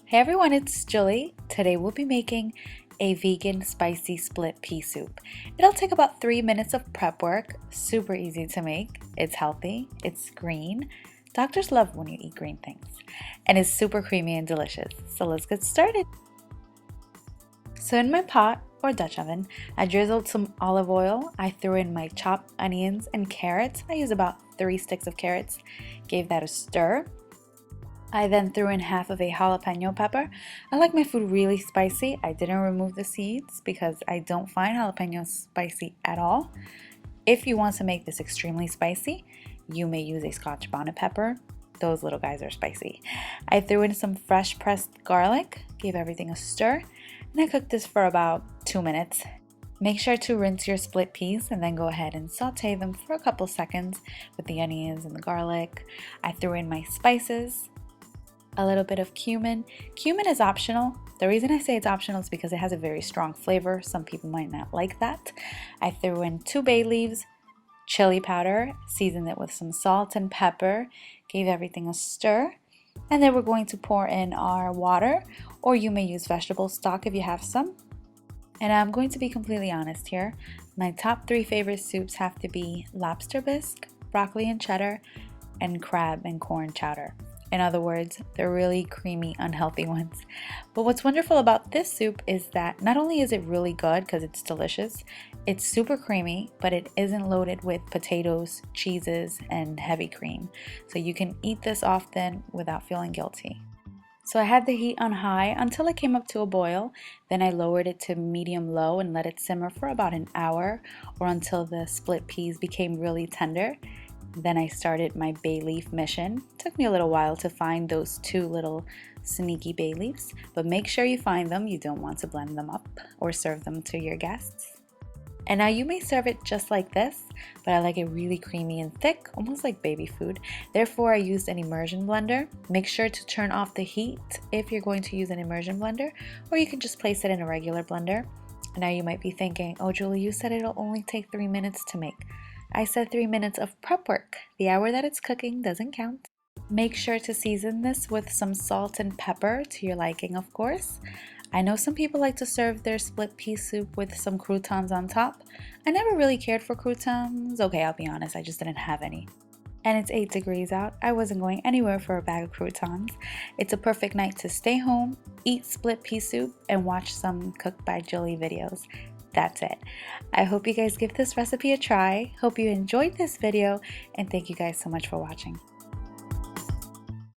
Hey everyone, it's Julie. Today we'll be making a vegan spicy split pea soup. It'll take about 3 minutes of prep work, super easy to make, it's healthy, it's green. Doctors love when you eat green things, and it's super creamy and delicious. So let's get started. So in my pot or Dutch oven, I drizzled some olive oil. I threw in my chopped onions and carrots. I use about 3 sticks of carrots, gave that a stir. I then threw in half of a jalapeno pepper. I like my food really spicy. I didn't remove the seeds because I don't find jalapenos spicy at all. If you want to make this extremely spicy, you may use a Scotch bonnet pepper. Those little guys are spicy. I threw in some fresh pressed garlic, gave everything a stir, and I cooked this for about 2 minutes. Make sure to rinse your split peas and then go ahead and saute them for a couple seconds with the onions and the garlic. I threw in my spices, a little bit of cumin. Cumin is optional. The reason I say it's optional is because it has a very strong flavor. Some people might not like that. I threw in 2 bay leaves, chili powder, seasoned it with some salt and pepper, gave everything a stir, and then we're going to pour in our water, or you may use vegetable stock if you have some. And I'm going to be completely honest here. My top 3 favorite soups have to be lobster bisque, broccoli and cheddar, and crab and corn chowder. In other words, they're really creamy, unhealthy ones. But what's wonderful about this soup is that not only is it really good because it's delicious, it's super creamy, but it isn't loaded with potatoes, cheeses, and heavy cream. So you can eat this often without feeling guilty. So I had the heat on high until it came up to a boil. Then I lowered it to medium-low and let it simmer for about an hour or until the split peas became really tender. Then I started my bay leaf mission. It took me a little while to find those 2 little sneaky bay leaves, but make sure you find them. You don't want to blend them up or serve them to your guests. And now you may serve it just like this, but I like it really creamy and thick, almost like baby food. Therefore, I used an immersion blender. Make sure to turn off the heat if you're going to use an immersion blender, or you can just place it in a regular blender. And now you might be thinking, oh Julie, you said it'll only take 3 minutes to make. I said 3 minutes of prep work. The hour that it's cooking doesn't count. Make sure to season this with some salt and pepper to your liking, of course. I know some people like to serve their split pea soup with some croutons on top. I never really cared for croutons. Okay, I'll be honest, I just didn't have any. And it's 8 degrees out. I wasn't going anywhere for a bag of croutons. It's a perfect night to stay home, eat split pea soup, and watch some Cooked by Julie videos. That's it. I hope you guys give this recipe a try. Hope you enjoyed this video, and thank you guys so much for watching.